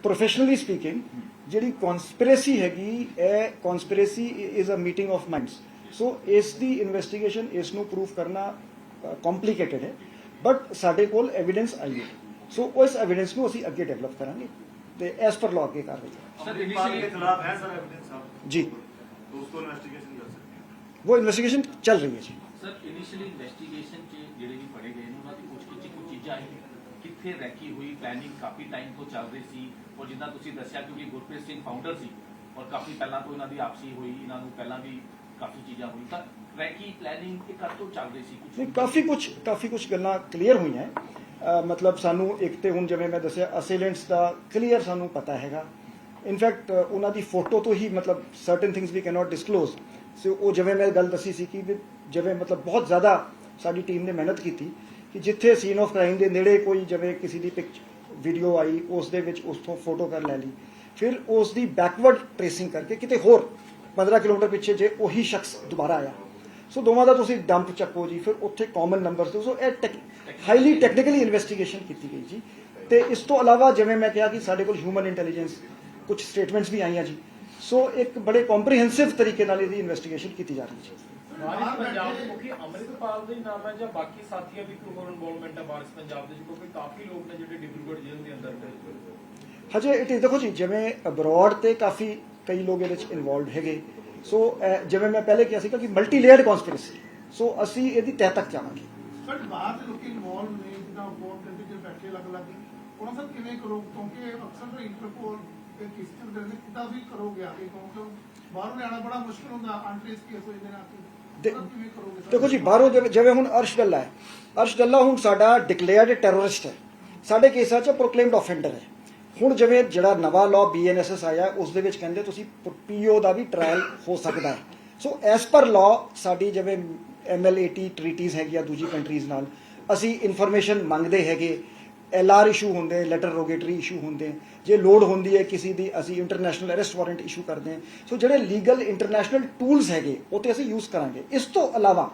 ਪ੍ਰੋਫੈਸ਼ਨਲੀ ਸਪੀਕਿੰਗ ਜਿਹੜੀ ਕਨਸਪੀਰੇਸੀ ਹੈਗੀ, ਇਹ conspiracy is a meeting of minds. So ਇਸ ਦੀ ਇਨਵੈਸਟੀਗੇਸ਼ਨ ਇਸ ਨੂੰ ਪ੍ਰੂਫ ਕਰਨਾ ਕੰਪਲਿਕੇਟਡ ਹੈ, ਬਟ ਸਾਡੇ ਕੋਲ ਐਵੀਡੈਂਸ ਆਈ ਹੈ। ਸੋ ਉਸ ਐਵੀਡੈਂਸ ਨੂੰ ਅਸੀਂ ਅੱਗੇ ਡਿਵੈਲਪ ਕਰਾਂਗੇ ਤੇ ਐਸ ਪਰ ਲਾਅ ਅੱਗੇ ਕਾਰਵਾਈ ਕਰਾਂਗੇ। ਸਰ ਇਨੀਸ਼ੀਅਲੀ खिलाफ है सर एविडेंस जी, तो उसको इन्वेस्टिगेशन कर सकते हैं। वो इन्वेस्टिगेशन चल रही है जी। ਸਰ ਇਨੀਸ਼ੀਅਲੀ ਇਨਵੈਸਟੀਗੇਸ਼ਨ 'ਚ ਜਿਹੜੇ ਵੀ ਫੜੇ ਗਏ ਨੇ ਉਹਨਾਂ ਦੀ ਪੁੱਛਗਿੱਛ 'ਚ ਕੁਝ ਚੀਜ਼ਾਂ ਕਿੱਥੇ ਰਹਿਕੀ ਹੋਈ, ਪਲੈਨਿੰਗ ਕਾਫੀ ਟਾਈਮ ਤੋਂ ਚੱਲ ਰਹੀ ਸੀ, ਔਰ ਜਿੱਦਾਂ ਤੁਸੀਂ ਦੱਸਿਆ ਕਿਉਂਕਿ ਗੁਰਪ੍ਰੀਤ ਸਿੰਘ ਫਾਊਂਡਰ ਸੀ ਔਰ ਕਾਫੀ ਪਹਿਲਾਂ ਤੋਂ ਇਹਨਾਂ ਦੀ ਆਪਸੀ ਹੋਈ, ਇਹਨਾਂ ਨੂੰ ਪਹਿਲਾਂ ਵੀ ਕਾਫੀ ਚੀਜ਼ਾਂ ਹੋਈ, ਤਾਂ ਰੈਕੀ ਪਲੈਨਿੰਗ ਇਹ ਕਦ ਤੋਂ ਚੱਲ ਰਹੀ ਸੀ? ਨਹੀਂ, ਕਾਫੀ ਕੁਝ ਗੱਲਾਂ ਕਲੀਅਰ ਹੋਈਆਂ। ਮਤਲਬ ਸਾਨੂੰ ਇੱਕ ਤੇ ਹੁਣ ਜਿਵੇਂ ਮੈਂ ਦੱਸਿਆ ਅਸੇਲੈਂਟਸ ਦਾ ਕਲੀਅਰ ਸਾਨੂੰ ਪਤਾ ਹੈਗਾ। ਇਨਫੈਕਟ ਉਹਨਾਂ ਦੀ ਫੋਟੋ ਤੋਂ ਹੀ ਮਤਲਬ ਸਰਟਨ ਥਿੰਗਸ ਵੀ ਕੈਨੋਟ ਡਿਸਕਲੋਜ਼। ਸੋ ਉਹ ਜਿਵੇਂ ਮੈਂ ਗੱਲ ਦੱਸੀ ਸੀ ਕਿ ਜਿਵੇਂ ਮਤਲਬ ਬਹੁਤ ਜ਼ਿਆਦਾ ਸਾਡੀ ਟੀਮ ਨੇ ਮਿਹਨਤ ਕੀਤੀ ਕਿ ਜਿੱਥੇ ਸੀਨ ਆਫ ਕ੍ਰਾਈਮ ਦੇ ਨੇੜੇ ਕੋਈ ਜਿਵੇਂ ਕਿਸੇ ਦੀ ਵੀਡੀਓ ਆਈ ਉਸ ਦੇ ਵਿੱਚ ਉਸ ਤੋਂ ਫੋਟੋ ਕਰ ਲੈ ਲਈ, ਫਿਰ ਉਸ ਦੀ ਬੈਕਵਰਡ ਟ੍ਰੇਸਿੰਗ ਕਰਕੇ ਕਿਤੇ ਹੋਰ 15 ਕਿਲੋਮੀਟਰ ਪਿੱਛੇ ਜੇ ਉਹੀ ਸ਼ਖਸ ਦੁਬਾਰਾ ਆਇਆ, ਸੋ ਦੋਵਾਂ ਦਾ ਤੁਸੀਂ ਡੰਪ ਚੱਕੋ ਜੀ, ਫਿਰ ਉੱਥੇ ਕਾਮਨ ਨੰਬਰਸ ਦਿਓ। ਸੋ ਇਹ ਹਾਈਲੀ ਟੈਕਨੀਕਲੀ ਇਨਵੈਸਟੀਗੇਸ਼ਨ ਕੀਤੀ ਗਈ ਜੀ। ਤੇ ਇਸ ਤੋਂ ਇਲਾਵਾ ਜਿਵੇਂ ਮੈਂ ਕਿਹਾ ਕਿ ਸਾਡੇ ਕੋਲ ਹਿਊਮਨ ਇੰਟੈਲੀਜੈਂਸ ਕੁਝ ਸਟੇਟਮੈਂਟਸ ਵੀ ਆਈਆਂ ਜੀ। ਸੋ ਇੱਕ ਬੜੇ ਕੰਪਰੀਹੈਂਸਿਵ ਤਰੀਕੇ ਨਾਲ ਇਹਦੀ ਇਨਵੈਸਟੀਗੇਸ਼ਨ ਕੀਤੀ ਜਾ ਰਹੀ ਹੈ ਜੀ। ਵਾਰਿਸ ਪੰਜਾਬ ਦੇ ਮੁਖੀ ਅੰਮ੍ਰਿਤਪਾਲ ਦਾ ਹੀ ਨਾਮ ਹੈ ਜਾਂ ਬਾਕੀ ਸਾਥੀਆਂ ਦੀ ਕੋਈ ਹੋਰ ਇਨਵੋਲਵਮੈਂਟ ਹੈ ਵਾਰਿਸ ਪੰਜਾਬ ਦੇ, ਕਿਉਂਕਿ ਕਾਫੀ ਲੋਕ ਨੇ ਜਿਹੜੇ ਡਿਬਰੂਗੜ੍ਹ ਜੇਲ੍ਹ ਦੇ ਅੰਦਰ ਨੇ? ਹਜੇ ਇਟ ਦੇਖੋ ਜੀ, ਜਿਵੇਂ ਅਬਰੋਡ ਤੇ ਕਾਫੀ ਕਈ ਲੋਕ ਇਹਦੇ ਵਿੱਚ ਇਨਵੋਲਵਡ ਹੈਗੇ। ਸੋ ਜਿਵੇਂ ਮੈਂ ਪਹਿਲੇ ਕਿਹਾ ਸੀਗਾ ਕਿ ਮਲਟੀ ਲੇਅਰਡ ਕਨਸਪੀਰੇਸੀ, ਸੋ ਅਸੀਂ ਇਹਦੀ ਤਹਿ ਤੱਕ ਜਾਵਾਂਗੇ। ਬਟ ਬਾਹਰ ਦੇ ਲੋਕੀ ਇਨਵੋਲਵ ਨੇ, ਜਿੱਦਾਂ ਬੋਰਡ ਦੇ ਵਿੱਚ ਬੈਠੇ ਅਲੱਗ-ਅਲੱਗ, ਉਹਨਾਂ ਸਭ ਕਿਵੇਂ ਕਰੋ? ਕਿਉਂਕਿ ਅਕਸਰ ਇੰਟਰਪੋਲ ਦੇ ਕਿਸ ਤਰ੍ਹਾਂ ਦੇ ਕਿੱਦਾਂ ਵੀ ਕਰੋਗੇ ਆ ਕੇ, ਕਿਉਂਕਿ ਬਾਹਰੋਂ ਲਿਆਉਣਾ ਬੜਾ ਮੁਸ਼ਕਿਲ ਹੁੰਦਾ, ਅਨਟ੍ਰੇਸ ਕੇਸ ਹੋ ਜਾਂਦੇ ਨੇ ਆਕੇ। ਕਿਵੇਂ ਕਰੋਗੇ? ਦੇਖੋ ਜੀ, ਬਾਹਰੋਂ ਜਿਵੇਂ ਹੁਣ ਅਰਸ਼ ਡੱਲਾ ਹੈ, ਅਰਸ਼ ਡੱਲਾ ਹੁਣ ਸਾਡਾ ਡਿਕਲੇਅਰਡ ਟੈਰਰਿਸਟ ਹੈ, ਸਾਡੇ ਕੇਸਾਂ 'ਚ ਪ੍ਰੋਕਲੇਮਡ ਆਫੈਂਡਰ ਹੈ। ਹੁਣ ਜਿਵੇਂ ਜਿਹੜਾ ਨਵਾਂ ਲਾਅ BNSS ਆਇਆ ਉਸ ਦੇ ਵਿੱਚ ਕਹਿੰਦੇ ਤੁਸੀਂ PO ਦਾ ਵੀ ਟ੍ਰਾਇਲ ਹੋ ਸਕਦਾ ਹੈ। ਸੋ ਐਸ ਪਰ ਲਾਅ ਸਾਡੀ ਜਿਵੇਂ ML80 ਟ੍ਰੀਟੀਜ਼ ਹੈਗੀਆਂ ਦੂਜੀ ਕੰਟਰੀਜ਼ ਨਾਲ, ਅਸੀਂ ਇਨਫੋਰਮੇਸ਼ਨ ਮੰਗਦੇ ਹੈਗੇ, LR ਇਸ਼ੂ ਹੁੰਦੇ, ਲੈਟਰ ਰੋਗੇਟਰੀ ਇਸ਼ੂ ਹੁੰਦੇ, ਜੇ ਲੋੜ ਹੁੰਦੀ ਹੈ ਕਿਸੇ ਦੀ ਅਸੀਂ ਇੰਟਰਨੈਸ਼ਨਲ ਅਰੈਸਟ ਵਾਰੰਟ ਇਸ਼ੂ ਕਰਦੇ ਹਾਂ। ਸੋ ਜਿਹੜੇ ਲੀਗਲ ਇੰਟਰਨੈਸ਼ਨਲ ਟੂਲਸ ਹੈਗੇ ਉਹ ਤੇ ਅਸੀਂ ਯੂਜ਼ ਕਰਾਂਗੇ। ਇਸ ਤੋਂ ਇਲਾਵਾ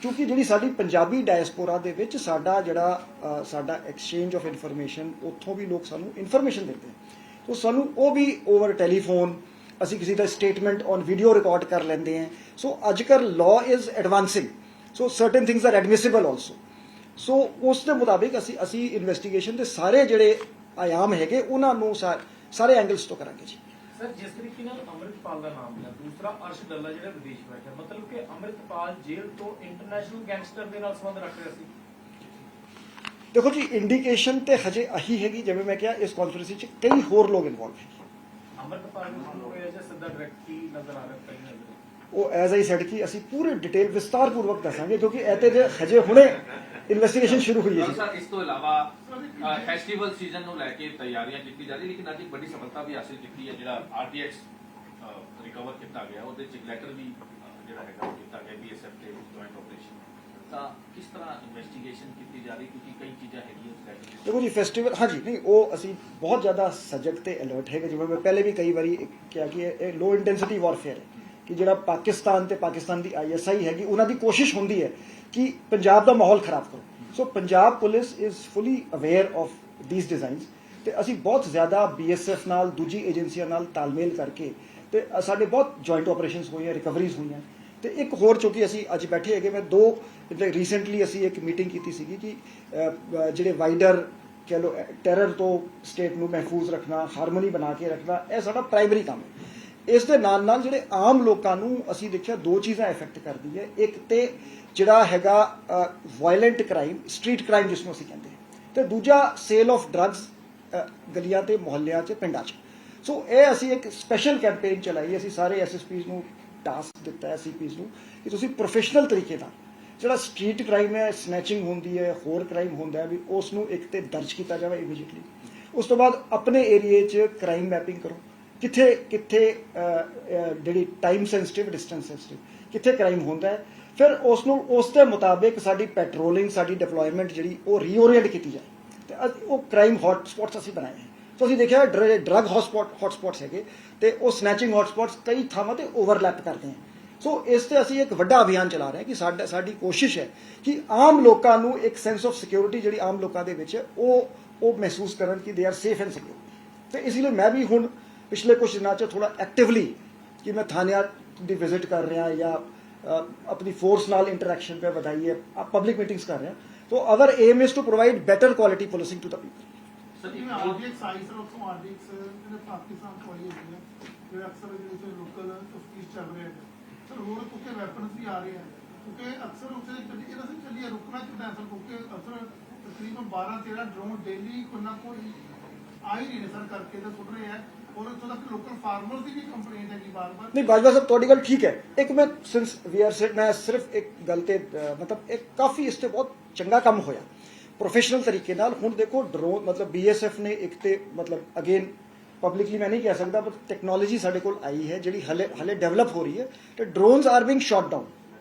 ਕਿਉਂਕਿ ਜਿਹੜੀ ਸਾਡੀ ਪੰਜਾਬੀ ਡਾਇਸਪੋਰਾ ਦੇ ਵਿੱਚ ਸਾਡਾ ਜਿਹੜਾ ਸਾਡਾ ਐਕਸਚੇਂਜ ਆਫ ਇਨਫੋਰਮੇਸ਼ਨ, ਉੱਥੋਂ ਵੀ ਲੋਕ ਸਾਨੂੰ ਇਨਫੋਰਮੇਸ਼ਨ ਦਿੰਦੇ ਆ, ਸੋ ਸਾਨੂੰ ਉਹ ਵੀ ਓਵਰ ਟੈਲੀਫੋਨ ਅਸੀਂ ਕਿਸੇ ਦਾ ਸਟੇਟਮੈਂਟ ਔਨ ਵੀਡੀਓ ਰਿਕਾਰਡ ਕਰ ਲੈਂਦੇ ਹਾਂ। ਸੋ ਅੱਜ ਕੱਲ੍ਹ law is advancing, so certain things are admissible also. So ਉਸ ਦੇ ਮੁਤਾਬਿਕ ਅਸੀਂ ਇਨਵੈਸਟੀਗੇਸ਼ਨ ਦੇ ਸਾਰੇ ਜਿਹੜੇ ਆਯਾਮ ਹੈਗੇ ਉਹਨਾਂ ਨੂੰ ਸਾਰੇ ਐਂਗਲਸ ਤੋਂ ਕਰਾਂਗੇ ਜੀ। ਸਰ, ਜਿਸ ਤਰੀਕੇ ਨਾਲ ਅੰਮ੍ਰਿਤਪਾਲ ਦਾ ਨਾਮ ਲਿਆ, ਦੂਸਰਾ ਅਰਸ਼ ਡੱਲਾ ਜਿਹੜਾ ਵਿਦੇਸ਼ ਬੈਠਾ, ਮਤਲਬ ਕਿ ਅੰਮ੍ਰਿਤਪਾਲ ਜੇਲ੍ਹ ਤੋਂ ਇੰਟਰਨੈਸ਼ਨਲ ਗੈਂਗਸਟਰ ਦੇ ਨਾਲ ਸੰਬੰਧ ਰੱਖ ਰਿਹਾ ਸੀ। ਦੇਖੋ ਜੀ, ਇੰਡੀਕੇਸ਼ਨ ਤੇ ਹਜੇ ਆਹੀ ਹੈਗੀ, ਜਿਵੇਂ ਮੈਂ ਕਿਹਾ ਇਸ ਕਾਨਫਰੰਸ ਵਿੱਚ ਕਈ ਹੋਰ ਲੋਕ ਇਨਵੋਲਵ ਹੈਗੇ। ਅੰਮ੍ਰਿਤਪਾਲ ਨੂੰ ਹੋਇਆ ਜਾਂ ਸਿੱਧਾ ਡਾਇਰੈਕਟ ਹੀ ਨਜ਼ਰ ਆ ਰਿਹਾ ਕਈ ਨਜ਼ਰ। ਉਹ ਐਜ਼ ਆਈ ਸੈਡ ਕਿ ਅਸੀਂ ਪੂਰੇ ਡਿਟੇਲ ਵਿਸਤਾਰਪੂਰਵਕ ਦੱਸਾਂਗੇ, ਕਿਉਂਕਿ ਇਹ ਤੇ ਜੇ ਹਜੇ ਹੁਣੇ ਇਨਵੈਸਟੀਗੇਸ਼ਨ ਸ਼ੁਰੂ ਹੋਈ ਹੈ ਜੀ। ਸਰ, ਇਸ ਤੋਂ ਇਲਾਵਾ ਫੈਸਟੀਵਲ ਸੀਜ਼ਨ ਨੂੰ ਲੈ ਕੇ ਤਿਆਰੀਆਂ ਕੀਤੀ ਜਾ ਰਹੀ, ਲੇਕਿਨ ਅੱਜ ਇੱਕ ਵੱਡੀ ਸਫਲਤਾ ਵੀ ਹਾਸਿਲ ਕੀਤੀ ਹੈ। ਜਿਹੜਾ RTX ਰਿਕਵਰ ਕੀਤਾ ਗਿਆ, ਉਹਦੇ ਚ ਲੈਟਰ ਵੀ ਜਿਹੜਾ ਹੈਗਾ ਉਹ ਕੀਤਾ ਗਿਆ BSF ਦੇ ਜੁਆਇੰਟ ਆਪਰੇਸ਼ਨ। ਤਾਂ ਕਿਸ ਤਰ੍ਹਾਂ ਇਨਵੈਸਟੀਗੇਸ਼ਨ ਕੀਤੀ ਜਾ ਰਹੀ, ਕਿਉਂਕਿ ਕਈ ਚੀਜ਼ਾਂ ਹੈਗੀਆਂ ਉਸ ਲੈਟਰ ਵਿੱਚ। ਦੇਖੋ ਜੀ, ਫੈਸਟੀਵਲ ਹਾਂਜੀ ਨਹੀਂ, ਉਹ ਅਸੀਂ ਬਹੁਤ ਜ਼ਿਆਦਾ ਸਜਗ ਤੇ ਅਲਰਟ ਹੈਗੇ। ਜਿਵੇਂ ਮੈਂ ਪਹਿਲੇ ਵੀ ਕਈ ਵਾਰੀ ਕਿਹਾ ਕਿ ਇਹ ਲੋ ਇੰਟੈਂਸਿਟੀ ਵਾਰਫੇਅਰ ਹੈ, ਕਿ ਜਿਹੜਾ ਪਾਕਿਸਤਾਨ ਤੇ ਪਾਕਿਸਤਾਨ ਦੀ ISI ਹੈਗੀ, ਉਹਨਾਂ ਦੀ ਕੋਸ਼ਿਸ਼ ਹੁੰਦੀ ਹੈ ਕਿ ਪੰਜਾਬ ਦਾ ਮਾਹੌਲ ਖਰਾਬ ਕਰੋ। So Punjab police is fully aware of these designs, ਤੇ ਅਸੀਂ ਬਹੁਤ ਜ਼ਿਆਦਾ BSF ਨਾਲ, ਦੂਜੀ ਏਜੰਸੀਆਂ ਨਾਲ ਤਾਲਮੇਲ ਕਰਕੇ ਤੇ ਸਾਡੇ ਬਹੁਤ ਜੁਆਇੰਟ ਆਪਰੇਸ਼ਨਸ ਹੋਈਆਂ, ਰਿਕਵਰੀਜ਼ ਹੋਈਆਂ। ਤੇ ਇੱਕ ਹੋਰ ਚੂੰਕਿ ਅਸੀਂ ਅੱਜ ਬੈਠੇ ਹੈਗੇ, ਮੈਂ ਰੀਸੈਂਟਲੀ ਅਸੀਂ ਇੱਕ ਮੀਟਿੰਗ ਕੀਤੀ ਸੀਗੀ ਕਿ ਜਿਹੜੇ ਵਾਈਡਰ ਕਹਿ ਲਓ ਟੈਰਰ ਤੋਂ ਸਟੇਟ ਨੂੰ ਮਹਿਫੂਜ਼ ਰੱਖਣਾ, ਹਾਰਮਨੀ ਬਣਾ ਕੇ ਰੱਖਣਾ, ਇਹ ਸਾਡਾ ਪ੍ਰਾਇਮਰੀ ਕੰਮ ਹੈ। ਇਸ ਦੇ ਨਾਲ ਨਾਲ ਜਿਹੜੇ ਆਮ ਲੋਕਾਂ ਨੂੰ ਅਸੀਂ ਦੇਖਿਆ ਦੋ ਚੀਜ਼ਾਂ ਇਫੈਕਟ ਕਰਦੀ ਹੈ। ਇੱਕ ਤੇ ਜਿਹੜਾ ਹੈਗਾ ਵਾਇਲੈਂਟ ਕ੍ਰਾਈਮ, ਸਟਰੀਟ ਕ੍ਰਾਈਮ ਜਿਸ ਨੂੰ ਅਸੀਂ ਕਹਿੰਦੇ ਹਾਂ, ਤੇ ਦੂਜਾ ਸੇਲ ਆਫ ਡਰੱਗਸ ਗਲੀਆਂ ਤੇ ਮੁਹੱਲਿਆਂ 'ਚ, ਪਿੰਡਾਂ 'ਚ। ਸੋ ਇਹ ਅਸੀਂ ਇੱਕ ਸਪੈਸ਼ਲ ਕੈਂਪੇਨ ਚਲਾਈ, ਅਸੀਂ ਸਾਰੇ SSPs ਨੂੰ ਟਾਸਕ ਦਿੱਤਾ ਹੈ, CPs ਨੂੰ, ਕਿ ਤੁਸੀਂ ਪ੍ਰੋਫੈਸ਼ਨਲ ਤਰੀਕੇ ਨਾਲ ਜਿਹੜਾ ਸਟਰੀਟ ਕ੍ਰਾਈਮ ਹੈ, ਸਨੈਚਿੰਗ ਹੁੰਦੀ ਹੈ, ਹੋਰ ਕ੍ਰਾਈਮ ਹੁੰਦਾ ਹੈ, ਵੀ ਉਸ ਨੂੰ ਇੱਕ ਤੇ ਦਰਜ ਕੀਤਾ ਜਾਵੇ ਇਮੀਡੀਏਟਲੀ। ਉਸ ਤੋਂ ਬਾਅਦ ਆਪਣੇ ਏਰੀਏ 'ਚ ਕ੍ਰਾਈਮ ਮੈਪਿੰਗ ਕਰੋ, ਕਿੱਥੇ ਕਿੱਥੇ ਜਿਹੜੀ ਟਾਈਮ ਸੈਂਸਿਟਿਵ, ਡਿਸਟੈਂਸ ਸੈਂਸਿਟਿਵ ਕਿੱਥੇ ਕ੍ਰਾਈਮ ਹੁੰਦਾ ਹੈ, ਫਿਰ ਉਸ ਨੂੰ ਉਸ ਦੇ ਮੁਤਾਬਿਕ ਸਾਡੀ ਪੈਟਰੋਲਿੰਗ, ਸਾਡੀ ਡਿਪਲੋਇਮੈਂਟ ਜਿਹੜੀ ਉਹ ਰੀਓਰੀਐਂਟ ਕੀਤੀ ਜਾਏ। ਤੇ ਉਹ ਕ੍ਰਾਈਮ ਹੌਟ ਸਪੌਟਸ ਅਸੀਂ ਬਣਾਏ ਹੈ। ਸੋ ਅਸੀਂ ਦੇਖਿਆ ਡਰੱਗ ਹੌਟ ਸਪੌਟਸ ਹੈਗੇ, ਤੇ ਉਹ ਸਨੈਚਿੰਗ ਹੌਟ ਸਪੌਟਸ ਕਈ ਥਾਵਾਂ ਤੇ ਓਵਰਲੈਪ ਕਰਦੇ ਹਨ। ਸੋ ਇਸ ਤੇ ਅਸੀਂ ਇੱਕ ਵੱਡਾ ਅਭਿਆਨ ਚਲਾ ਰਹੇ ਹਾਂ ਕਿ ਸਾਡੀ ਕੋਸ਼ਿਸ਼ ਹੈ ਕਿ ਆਮ ਲੋਕਾਂ ਨੂੰ ਇੱਕ ਸੈਂਸ ਆਫ ਸਿਕਿਉਰਿਟੀ ਜਿਹੜੀ ਆਮ ਲੋਕਾਂ ਦੇ ਵਿੱਚ ਹੈ ਉਹ ਮਹਿਸੂਸ ਕਰਨ ਕਿ they are safe and secure. ਤੇ ਇਸ ਲਈ ਮੈਂ ਵੀ ਹੁਣ ਪਿਛਲੇ ਕੁਝ ਦਿਨਾਂ 'ਚ ਥੋੜਾ ਐਕਟਿਵਲੀ ਕਿ ਮੈਂ ਥਾਣਿਆਂ ਦੀ ਵਿਜ਼ਿਟ ਕਰ ਰਿਹਾ ਜਾਂ ਆਪਣੀ ਫੋਰਸ ਨਾਲ ਇੰਟਰੈਕਸ਼ਨ पे ਵਧਾਈ ਹੈ, ਪਬਲਿਕ ਮੀਟਿੰਗਸ ਕਰ ਰਿਹਾ। So our aim is to provide better quality policing to the people. Sir, ਜਿਵੇਂ RTX ਆਈ ਸਰ, ਉੱਥੋਂ RTX ਜਿਹੜੇ ਪਾਕਿਸਤਾਨ ਤੋਂ ਆਈ ਹੈਗੀ ਹੈ, ਜਿਹੜੇ ਅਕਸਰ ਜਿਹੜੇ ਲੋਕਲ ਤਫਤੀਸ਼ ਚੱਲ ਰਹੇ ਨੇ ਸਰ, ਹੋਰ ਕਿਉਂਕਿ ਵੈਪਨਸ ਵੀ ਆ ਰਹੇ ਆ, ਕਿਉਂਕਿ ਅਕਸਰ ਉੱਥੇ ਇਹਦਾ ਸਰ ਚੱਲੀਏ ਰੁਕਣਾ ਕਿੱਦਾਂ ਹੈ ਸਰ, ਕਿਉਂਕਿ ਅਕਸਰ ਤਕਰੀਬਨ 12-13 ਡਰੋਨ ਡੇਲੀ ਕੋਈ ਨਾ ਕੋਈ ਆ ਹੀ ਨਹੀਂ ਨੇ ਸਰ, ਕਰਕੇ ਤਾਂ ਸੁੱਟ ਰਹੇ ਆ। ਔਰ ਇੱਥੋਂ ਤੱਕ ਲੋਕਲ ਫਾਰਮਰਸ ਦੀ ਵੀ ਕੰਪਲੇਂਟ ਹੈਗੀ ਬਾਰ-ਬਾਰ। ਨਹੀਂ ਬਾਜਵਾ ਸਾਹਿਬ, ਤੁਹਾਡੀ ਗੱਲ ਠੀਕ ਹੈ। ਇੱਕ ਮੈਂ ਸਿੰਸ ਵੀ ਆਰ ਸੈਡ, ਮੈਂ ਸਿਰਫ ਇੱਕ ਗੱਲ ਤੇ ਮਤਲਬ ਇੱਕ ਕਾਫੀ ਇਸ ਤੇ ਬਹੁਤ ਚੰਗਾ ਕੰਮ ਹੋਇਆ ਪ੍ਰੋਫੈਸ਼ਨਲ ਤਰੀਕੇ ਨਾਲ। ਹੁਣ ਦੇਖੋ ਡਰੋਨ ਮਤਲਬ BSF ਨੇ ਇੱਕ ਤੇ ਮਤਲਬ ਅਗੇਨ ਪਬਲਿਕਲੀ ਮੈਂ ਨਹੀਂ ਕਹਿ ਸਕਦਾ, ਪਰ ਟੈਕਨੋਲੋਜੀ ਸਾਡੇ ਕੋਲ ਆਈ ਹੈ ਜਿਹੜੀ ਹਲੇ ਡਿਵੈਲਪ ਹੋ ਰਹੀ ਹੈ, ਤੇ drones R being shot down,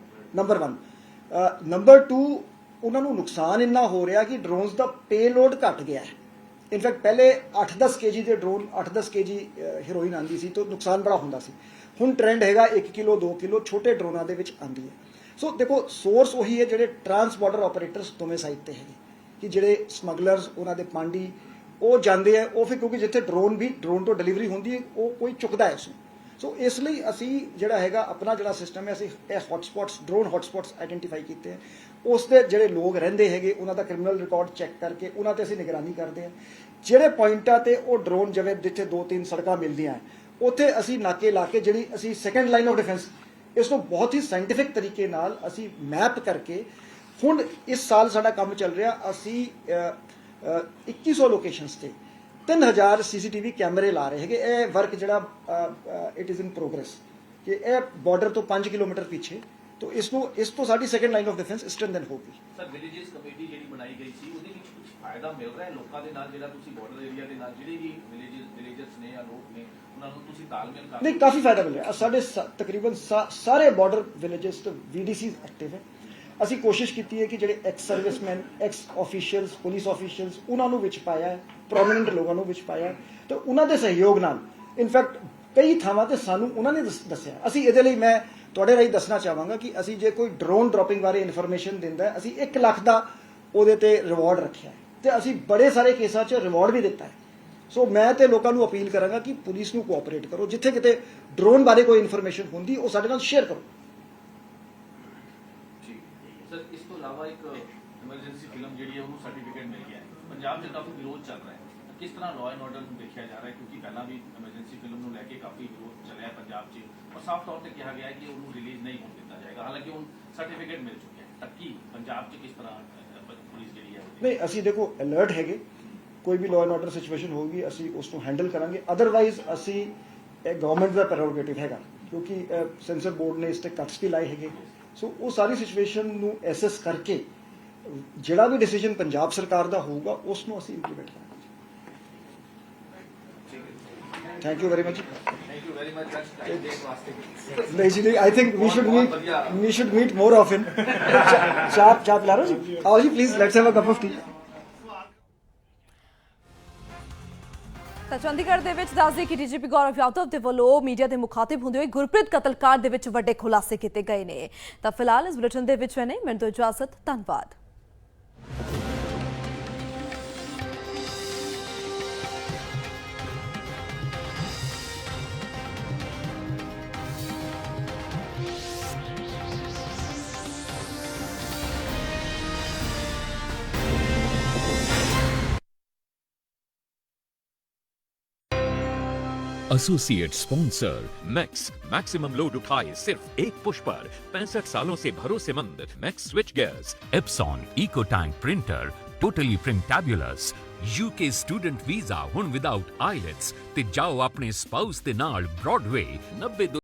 number 1। Number 2, ਉਹਨਾਂ ਨੂੰ ਨੁਕਸਾਨ ਇੰਨਾ ਹੋ ਰਿਹਾ ਕਿ ਡਰੋਨਸ ਦਾ ਪੇਲੋਡ ਘਟ ਗਿਆ ਹੈ। ਇਨਫੈਕਟ ਪਹਿਲੇ 8-10 kg ਦੇ ਡਰੋਨ, 8-10 kg ਹੀਰੋਇਨ ਆਉਂਦੀ ਸੀ ਤਾਂ ਨੁਕਸਾਨ ਬੜਾ ਹੁੰਦਾ ਸੀ। ਹੁਣ ਟ੍ਰੈਂਡ ਹੈਗਾ 1 ਕਿਲੋ 2 ਕਿਲੋ ਛੋਟੇ ਡਰੋਨਾਂ ਦੇ ਵਿੱਚ ਆਉਂਦੀ ਹੈ। ਸੋ ਦੇਖੋ ਸੋਰਸ ਉਹੀ ਹੈ, ਜਿਹੜੇ ਟਰਾਂਸ ਬਾਰਡਰ ਆਪਰੇਟਰਸ ਦੋਵੇਂ ਸਾਈਡ ਤੇ ਹੈਗੇ, ਕਿ ਜਿਹੜੇ ਸਮਗਲਰਸ ਉਹਨਾਂ ਦੇ ਪਾਂਡੀ ਉਹ ਜਾਂਦੇ ਆ, ਉਹ ਫਿਰ ਕਿਉਂਕਿ ਜਿੱਥੇ ਡਰੋਨ ਤੋਂ ਡਿਲੀਵਰੀ ਹੁੰਦੀ ਹੈ ਉਹ ਕੋਈ ਚੁੱਕਦਾ ਹੈ ਉਸਨੂੰ। ਸੋ ਇਸ ਲਈ ਅਸੀਂ ਜਿਹੜਾ ਹੈਗਾ ਆਪਣਾ ਜਿਹੜਾ ਸਿਸਟਮ ਹੈ, ਅਸੀਂ ਇਹ ਹੌਟਸਪੌਟਸ, ਡਰੋਨ ਹੌਟਸਪੌਟਸ ਆਈਡੈਂਟੀਫਾਈ ਕੀਤੇ ਹੈ। ਉਸ ਦੇ ਜਿਹੜੇ ਲੋਕ ਰਹਿੰਦੇ ਹੈਗੇ ਉਹਨਾਂ ਦਾ ਕ੍ਰਿਮੀਨਲ ਰਿਕਾਰਡ ਚੈੱਕ ਕਰਕੇ ਉਹਨਾਂ ਤੇ ਅਸੀਂ ਨਿਗਰਾਨੀ ਕਰਦੇ ਹਾਂ। ਜਿਹੜੇ ਪੁਆਇੰਟਾਂ ਤੇ ਉਹ ਡਰੋਨ ਜਿਵੇਂ ਜਿੱਥੇ 2-3 ਸੜਕਾਂ ਮਿਲਦੀਆਂ ਹੈ, ਉੱਥੇ ਅਸੀਂ ਨਾਕੇ ਲਾ ਕੇ ਜਿਹੜੀ ਅਸੀਂ ਸੈਕੰਡ ਲਾਈਨ ਆਫ ਡਿਫੈਂਸ, ਇਸ ਨੂੰ ਬਹੁਤ ਹੀ ਸਾਇੰਟੀਫਿਕ ਤਰੀਕੇ ਨਾਲ ਅਸੀਂ ਮੈਪ ਕਰਕੇ, ਹੁਣ ਇਸ ਸਾਲ ਸਾਡਾ ਕੰਮ ਚੱਲ ਰਿਹਾ, ਅਸੀਂ 2100 ਲੋਕੇਸ਼ਨਸ ਤੇ 3000 CCTV ਕੈਮਰੇ ਲਾ ਰਹੇ ਹੈਗੇ। ਇਹ ਵਰਕ ਜਿਹੜਾ ਇਟ ਇਜ਼ ਇਨ ਪ੍ਰੋਗਰੈਸ, ਕਿ ਇਹ ਬਾਰਡਰ ਤੋਂ 5 ਕਿਲੋਮੀਟਰ ਪਿੱਛੇ, तो इसको साडी second line of defence strengthen होगी। सर विलेजेस कमेटी ਜਿਹੜੀ ਬਣਾਈ ਗਈ ਸੀ ਉਹਦੇ ਵਿੱਚ ਕੁਝ ਫਾਇਦਾ ਮਿਲ ਰਿਹਾ ਹੈ ਲੋਕਾਂ ਦੇ ਨਾਲ, ਜਿਹੜਾ ਤੁਸੀਂ ਬਾਰਡਰ ਏਰੀਆ ਦੇ ਨਾਲ ਜਿਹੜੇ ਵੀ ਵਿਲੇਜਰਸ ਨੇ ਜਾਂ ਲੋਕ ਨੇ ਉਹਨਾਂ ਨੂੰ ਤੁਸੀਂ ਤਾਲਮੇਲ ਕਰ ਨਹੀਂ, ਕਾਫੀ ਫਾਇਦਾ ਮਿਲ ਰਿਹਾ। ਸਾਡੇ ਤਕਰੀਬਨ ਸਾਰੇ ਬਾਰਡਰ ਵਿਲੇजेस ਤੋਂ VDCs ਐਕਟਿਵ ਹੈ। ਅਸੀਂ ਕੋਸ਼ਿਸ਼ ਕੀਤੀ ਹੈ ਕਿ ਜਿਹੜੇ ex servicemen, ex officials, police officials, ਉਹਨਾਂ ਨੂੰ ਵਿੱਚ ਪਾਇਆ ਹੈ, ਪ੍ਰੋਮਿਨੈਂਟ ਲੋਕਾਂ ਨੂੰ ਵਿੱਚ ਪਾਇਆ, ਤੇ ਉਹਨਾਂ ਦੇ ਸਹਿਯੋਗ ਨਾਲ ਇਨਫੈਕਟ ਕਈ ਥਾਵਾਂ ਤੇ ਸਾਨੂੰ ਉਹਨਾਂ ਨੇ ਦੱਸਿਆ। ਅਸੀਂ ਇਹਦੇ ਲਈ ਮੈਂ ਤੁਹਾਡੇ ਰਾਹੀਂ ਦੱਸਣਾ ਚਾਹਾਂਗਾ ਕਿ ਅਸੀਂ ਜੇ ਕੋਈ ਡਰੋਨ ਡ੍ਰੌਪਿੰਗ ਬਾਰੇ ਇਨਫੋਰਮੇਸ਼ਨ ਦਿੰਦਾ ਹੈ, ਅਸੀਂ 1 ਲੱਖ ਦਾ ਉਹਦੇ ਤੇ ਰਿਵਾਰਡ ਰੱਖਿਆ ਹੈ, ਤੇ ਅਸੀਂ ਬੜੇ ਸਾਰੇ ਕੇਸਾਂ 'ਚ ਰਿਵਾਰਡ ਵੀ ਦਿੱਤਾ ਹੈ। ਸੋ ਮੈਂ ਤੇ ਲੋਕਾਂ ਨੂੰ ਅਪੀਲ ਕਰਾਂਗਾ ਕਿ ਪੁਲਿਸ ਨੂੰ ਕੋਆਪਰੇਟ ਕਰੋ, ਜਿੱਥੇ ਕਿਤੇ ਡਰੋਨ ਬਾਰੇ ਕੋਈ ਇਨਫੋਰਮੇਸ਼ਨ ਹੁੰਦੀ ਉਹ ਸਾਡੇ ਨਾਲ ਸ਼ੇਅਰ ਕਰੋ। ਸਰ, ਇਸ ਤੋਂ ਇਲਾਵਾ ਇੱਕ ਐਮਰਜੈਂਸੀ ਫਿਲਮ ਜਿਹੜੀ ਹੈ ਉਹਨੂੰ ਸਰਟੀਫਿਕੇਟ ਮਿਲ ਗਿਆ ਹੈ। ਪੰਜਾਬ 'ਚ ਕਾਫੀ ਵਿਰੋਧ ਚੱਲ ਰਿਹਾ ਹੈ, ਕਿਸ ਤਰ੍ਹਾਂ ਲਾਅ ਐਂਡ ਆਰਡਰ ਨੂੰ ਦੇਖਿਆ ਜਾ ਰਿਹਾ ਹੈ, ਕਿਉਂਕਿ ਪਹਿਲਾਂ ਵੀ ਐਮਰਜੈਂਸੀ ਫਿਲਮ ਨੂੰ ਲੈ ਕੇ ਕਾਫੀ ਵਿਰੋਧ ਚੱਲਿਆ ਪੰਜਾਬ 'ਚ, ਔਰ ਸਾਫ਼ ਤੌਰ ਤੇ ਕਿਹਾ ਗਿਆ ਹੈ ਕਿ ਉਹਨੂੰ ਰਿਲੀਜ਼ ਨਹੀਂ ਹੋਣ ਦਿੱਤਾ ਜਾਏਗਾ, ਹਾਲਾਂਕਿ ਹੁਣ ਸਰਟੀਫਿਕੇਟ ਮਿਲ ਚੁੱਕਿਆ ਹੈ। ਤਾਂ ਕੀ ਪੰਜਾਬ 'ਚ ਕਿਸ ਤਰ੍ਹਾਂ ਪੁਲਿਸ ਜਿਹੜੀ ਹੈ ਨਹੀਂ, ਅਸੀਂ ਦੇਖੋ ਅਲਰਟ ਹੈਗੇ, ਕੋਈ ਵੀ ਲਾਅ ਐਂਡ ਆਰਡਰ ਸਿਚੁਏਸ਼ਨ ਹੋਊਗੀ ਅਸੀਂ ਉਸ ਨੂੰ ਹੈਂਡਲ ਕਰਾਂਗੇ। ਅਦਰਵਾਈਜ਼ ਅਸੀਂ ਇਹ ਗਵਰਨਮੈਂਟ ਦਾ ਪ੍ਰੈਰੋਗੇਟਿਵ ਹੈਗਾ, ਕਿਉਂਕਿ ਸੈਂਸਰ ਬੋਰਡ ਨੇ ਇਸ ਤੇ ਕੱਟਸ ਵੀ ਲਾਏ ਹੈਗੇ। ਸੋ ਉਹ ਸਾਰੀ ਸਿਚੁਏਸ਼ਨ ਨੂੰ ਐਸੈਸ ਕਰਕੇ ਜਿਹੜਾ ਵੀ ਡਿਸੀਜਨ ਪੰਜਾਬ ਸਰਕਾਰ ਦਾ ਹੋਊਗਾ ਉਸ ਨੂੰ ਅਸੀਂ ਇੰਪਲੀਮੈਂਟ ਕਰਾਂਗੇ। Thank you very much. Thank you very much time ਦੇਣ ਵਾਸਤੇ। ਨਹੀਂ ਜੀ, I think we should meet more often. ਚਾਹ ਪਿਲਾ ਰਹੇ ਜੀ? ਆਓ ਜੀ please, let's have a cup of tea. ਤਾਂ ਚੰਡੀਗੜ੍ਹ ਦੇ ਵਿੱਚ ਦੱਸਦੇ ਕਿ ਡੀਜੀਪੀ ਗੌਰਵ ਯਾਦਵ ਦੇ ਵੱਲੋਂ ਮੀਡੀਆ ਦੇ ਮੁਖਾਤਿਬ ਹੁੰਦੇ ਹੋਏ ਗੁਰਪ੍ਰੀਤ ਕਤਲਕਾਂਡ ਦੇ ਵਿੱਚ ਵੱਡੇ ਖੁਲਾਸੇ ਕੀਤੇ ਗਏ ਨੇ। ਤਾਂ ਫਿਲਹਾਲ ਇਸ ਬੁਲੇਟਿਨ ਦੇ ਵਿੱਚ ਨੇ ਮੈਨੂੰ ਇਜਾਜ਼ਤ, ਧੰਨਵਾਦ। Associate sponsor Max, maximum load उठाए सिर्फ एक पुश पर। 65 सालों से भरोसेमंद Max switch gears. Epson eco tank printer, totally printabulous. UK student visa हुण विदाउट आईलेट्स ते जाओ अपने स्पाउस दे नाल ब्रॉडवे 90